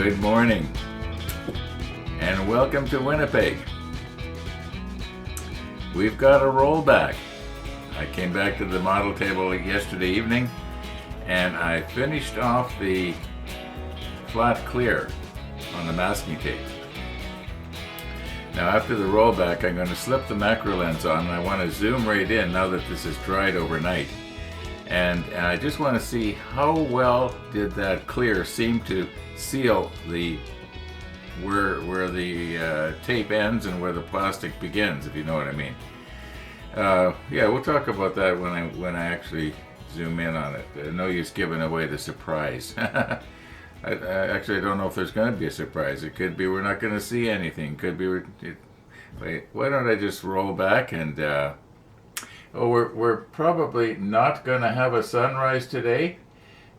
Good morning, and welcome to Winnipeg. We've got a rollback. I came back to the model table yesterday evening, and I finished off the flat clear on the masking tape. Now after the rollback, I'm going to slip the macro lens on, and I want to zoom right in now that this is dried overnight. And I just want to see how well did that clear seem to seal the where the tape ends and where the plastic begins, if you know what I mean. Yeah, we'll talk about that when I actually zoom in on it. No use giving away the surprise. I actually don't know if there's going to be a surprise. It could be we're not going to see anything. Could be wait. Why don't I just roll back and? We're probably not going to have a sunrise today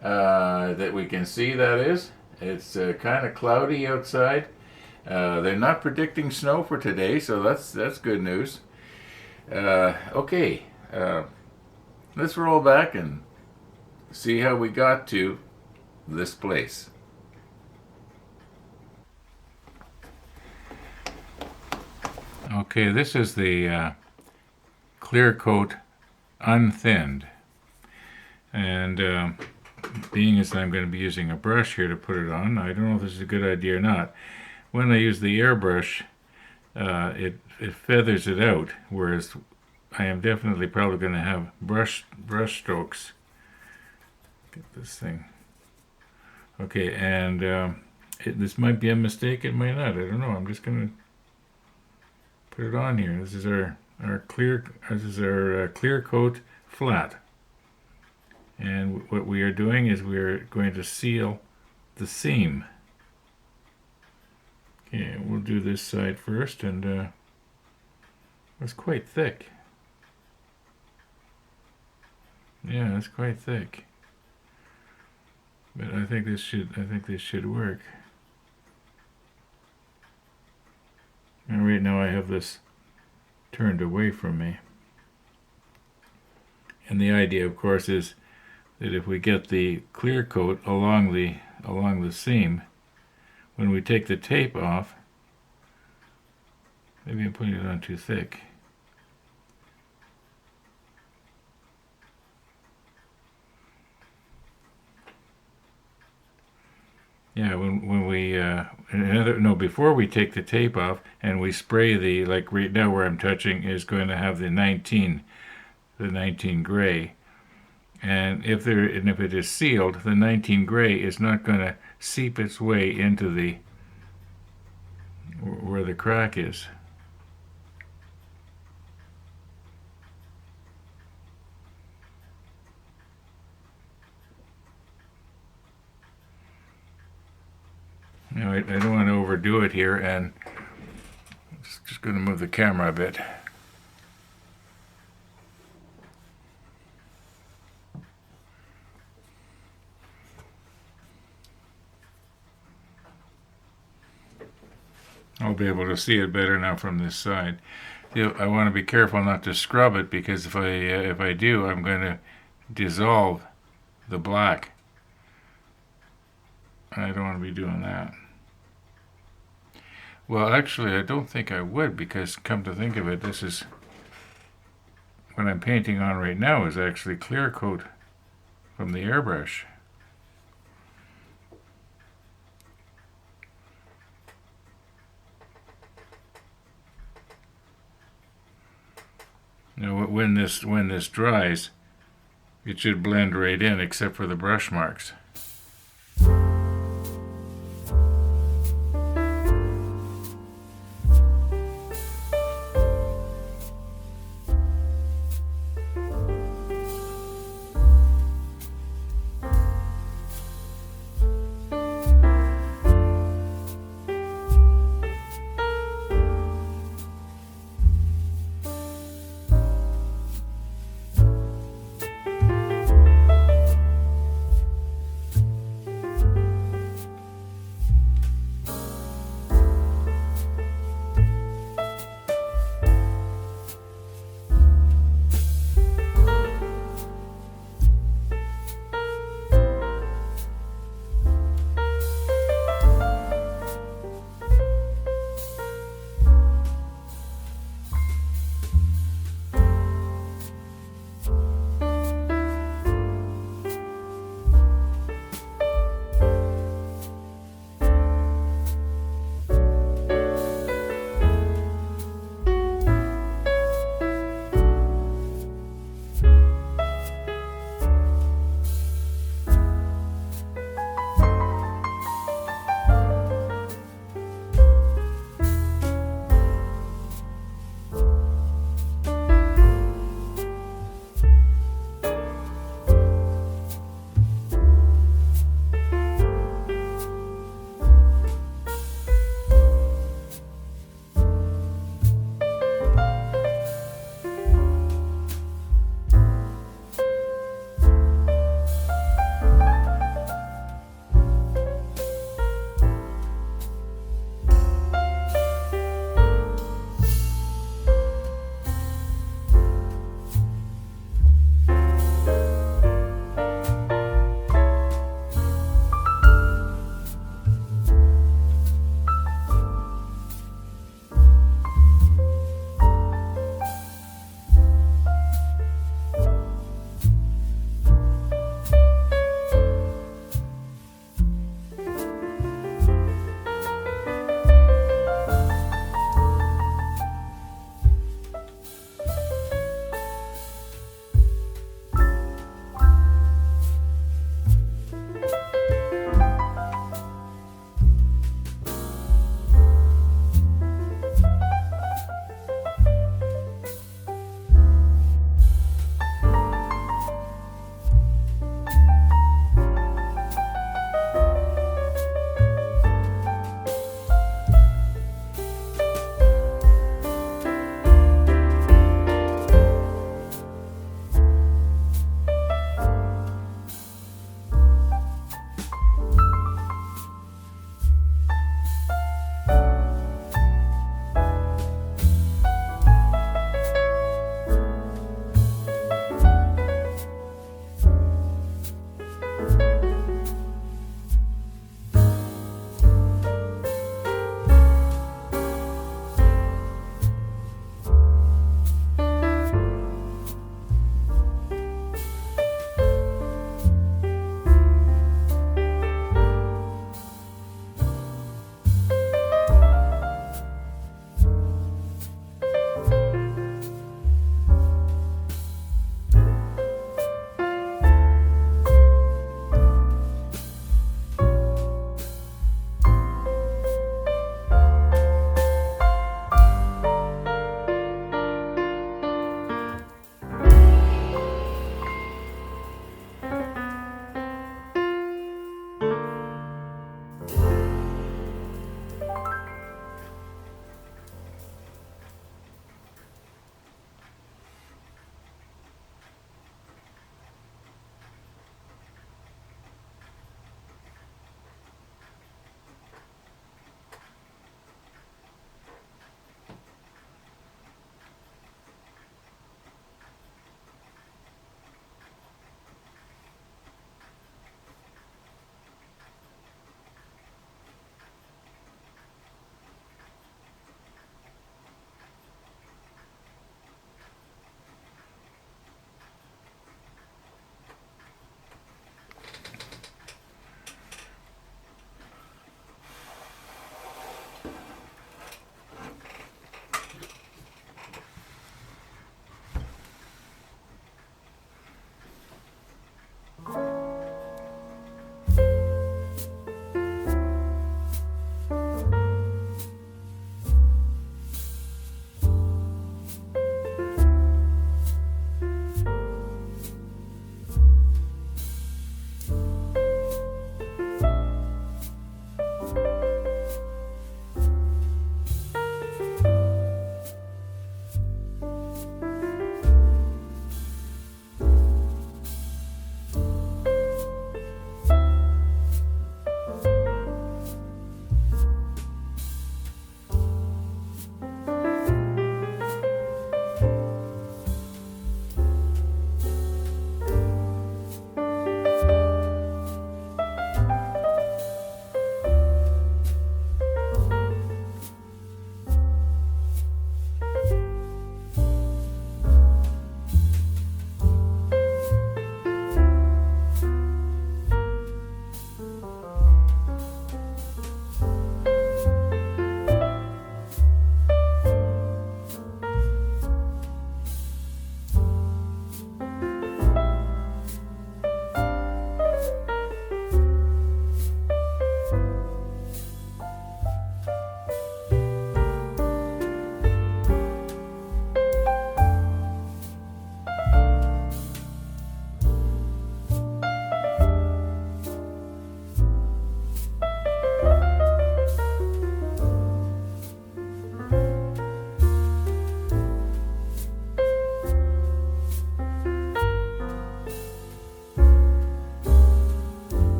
that we can see, that is. It's kind of cloudy outside. They're not predicting snow for today, so that's good news. Okay, let's roll back and see how we got to this place. Okay, this is the clear coat unthinned, and being as I'm going to be using a brush here to put it on, I don't know if this is a good idea or not. When I use the airbrush, it feathers it out, whereas I am definitely probably going to have brush strokes. Get this thing. Okay, and this might be a mistake, it might not, I don't know. I'm just going to put it on here. This is our clear coat flat, and what we are doing is we are going to seal the seam. Okay, we'll do this side first, and it's quite thick. Yeah, it's quite thick, but I think this should work. And right now I have this turned away from me. And the idea, of course, is that if we get the clear coat along the seam, when we take the tape off, maybe I'm putting it on too thick. Yeah, when we before we take the tape off and we spray like right now where I'm touching is going to have the 19 gray, and if it is sealed, the 19 gray is not going to seep its way into where the crack is. Now, I don't want to overdo it here, and I'm just going to move the camera a bit. I'll be able to see it better now from this side. I want to be careful not to scrub it, because if I do, I'm going to dissolve the black. I don't want to be doing that. Well, actually, I don't think I would, because come to think of it, this is what I'm painting on right now is actually clear coat from the airbrush. Now, when this dries, it should blend right in, except for the brush marks.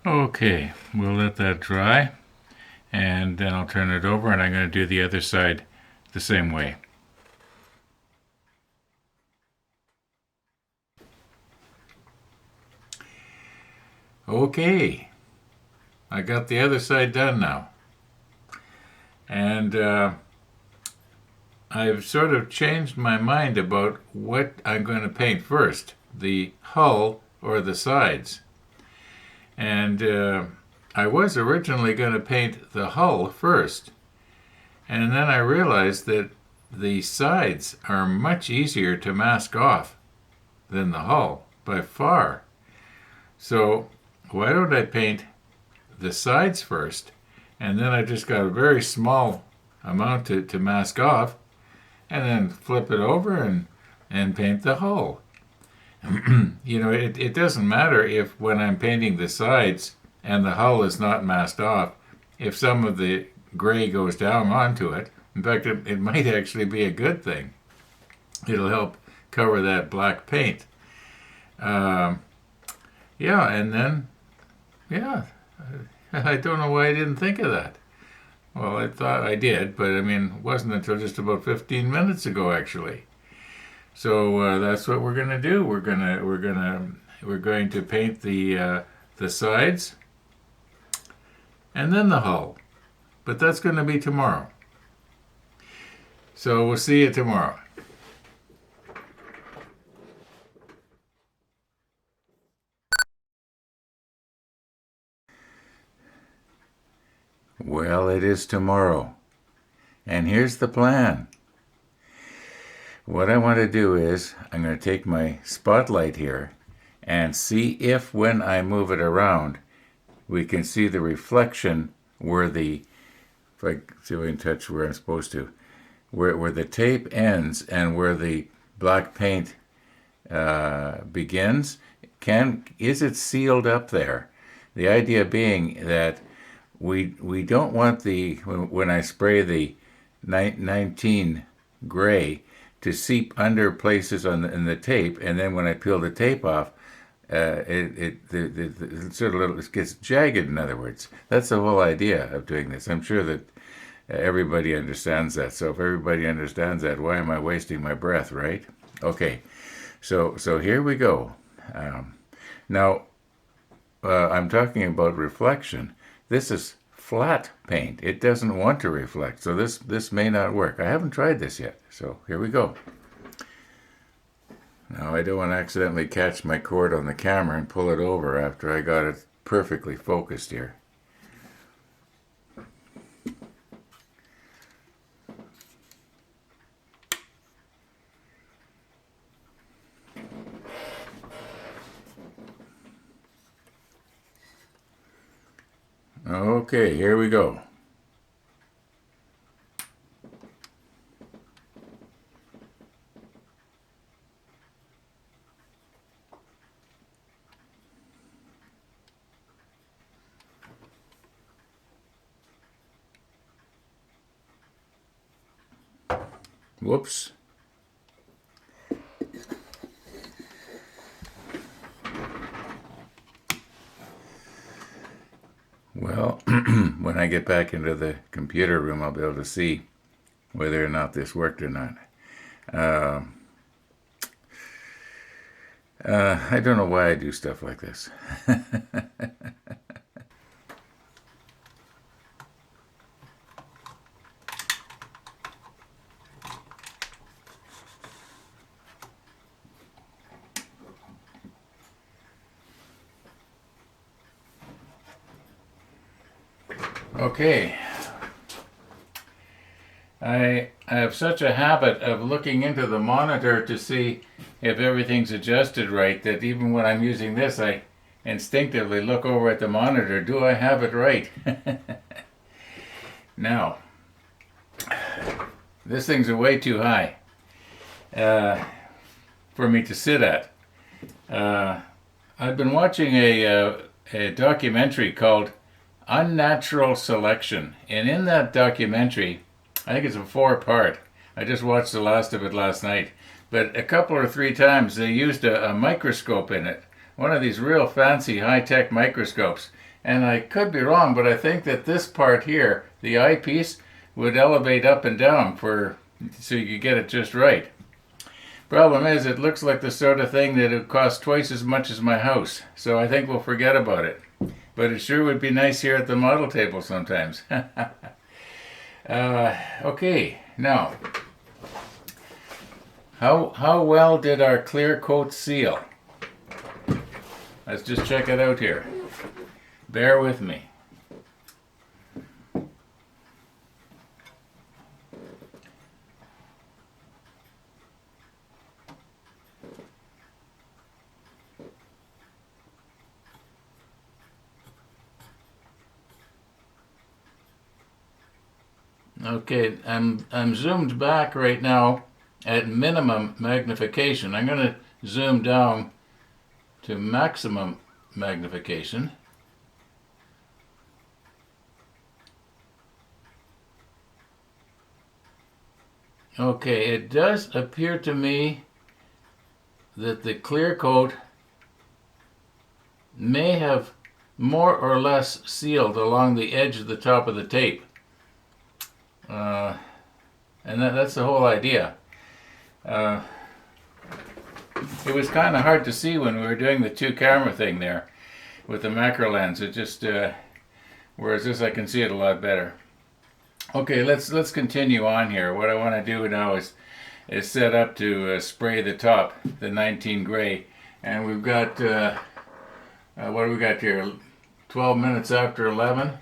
Okay, we'll let that dry, and then I'll turn it over, and I'm going to do the other side the same way. Okay, I got the other side done now. And I've sort of changed my mind about what I'm going to paint first, the hull or the sides. And I was originally going to paint the hull first. And then I realized that the sides are much easier to mask off than the hull, by far. So why don't I paint the sides first, and then I just got a very small amount to mask off, and then flip it over and paint the hull. It doesn't matter if when I'm painting the sides and the hull is not masked off, if some of the gray goes down onto it. In fact, it might actually be a good thing. It'll help cover that black paint. And then, I don't know why I didn't think of that. Well, I thought I did, but it wasn't until just about 15 minutes ago, actually. So that's what we're gonna do. We're going to paint the sides and then the hull. But that's going to be tomorrow. So we'll see you tomorrow. Well, it is tomorrow. And here's the plan. What I want to do is I'm going to take my spotlight here and see if when I move it around, we can see the reflection where if I see if I can touch where I'm supposed to, where the tape ends and where the black paint begins. Is it sealed up there? The idea being that we don't want when I spray the 19 gray to seep under places in the tape, and then when I peel the tape off, it sort of it gets jagged. In other words, that's the whole idea of doing this. I'm sure that everybody understands that. So if everybody understands that, why am I wasting my breath, right? Okay, so here we go. Now, I'm talking about reflection. This is flat paint. It doesn't want to reflect, so this may not work. I haven't tried this yet, so here we go. Now, I don't want to accidentally catch my cord on the camera and pull it over after I got it perfectly focused here. Okay, here we go. Whoops. Well, when I get back into the computer room, I'll be able to see whether or not this worked or not. I don't know why I do stuff like this. Okay. I have such a habit of looking into the monitor to see if everything's adjusted right that even when I'm using this, I instinctively look over at the monitor. Do I have it right? Now, this thing's way too high for me to sit at. I've been watching a documentary called Unnatural Selection, and in that documentary, I think it's a 4-part. I just watched the last of it last night, but a couple or 3 times they used a microscope in it, one of these real fancy high-tech microscopes, And I could be wrong, but I think that this part here, the eyepiece, would elevate up and down so you could get it just right. Problem is, it looks like the sort of thing that would cost twice as much as my house, so I think we'll forget about it. But it sure would be nice here at the model table sometimes. Okay, now, how well did our clear coat seal? Let's just check it out here. Bear with me. Okay, I'm zoomed back right now at minimum magnification. I'm going to zoom down to maximum magnification. Okay, it does appear to me that the clear coat may have more or less sealed along the edge of the top of the tape. And that's the whole idea. It was kind of hard to see when we were doing the two camera thing there with the macro lens. It just, whereas this I can see it a lot better. Okay, let's continue on here. What I want to do now is set up to spray the top, the 19 gray. And we've got, what do we got here? 12 minutes after 11.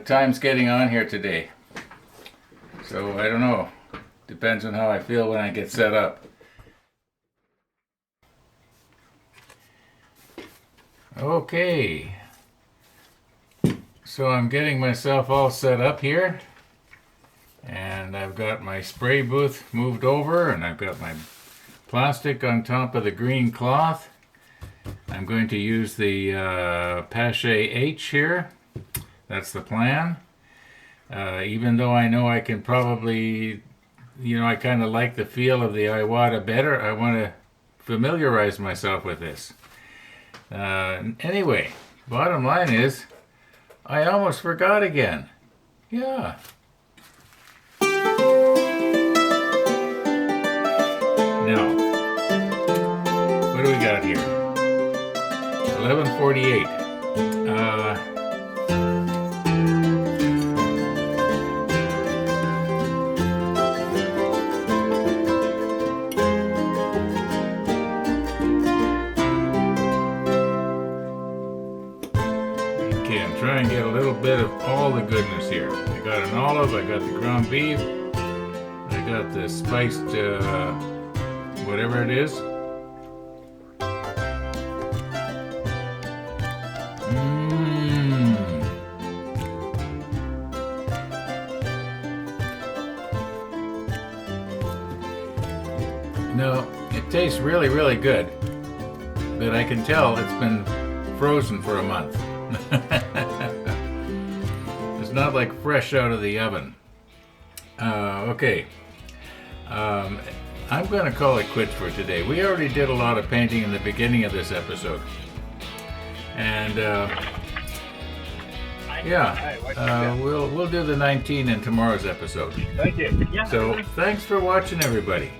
Time's getting on here today. So I don't know. Depends on how I feel when I get set up. Okay. So I'm getting myself all set up here. And I've got my spray booth moved over, and I've got my plastic on top of the green cloth. I'm going to use the Pache H here. That's the plan. Even though I know I can probably, I kind of like the feel of the Iwata better, I want to familiarize myself with this. Anyway, bottom line is, I almost forgot again. Yeah. Now, what do we got here? 11:48. Okay, I'm trying to get a little bit of all the goodness here. I got an olive, I got the ground beef, I got the spiced whatever it is. No, it tastes really, really good, but I can tell it's been frozen for a month. It's not like fresh out of the oven. Okay. I'm going to call it quits for today. We already did a lot of painting in the beginning of this episode. And we'll do the 19 in tomorrow's episode. Thank you. Yeah. So thanks for watching, everybody.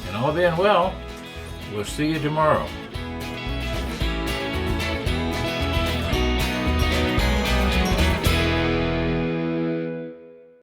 And all being well, we'll see you tomorrow.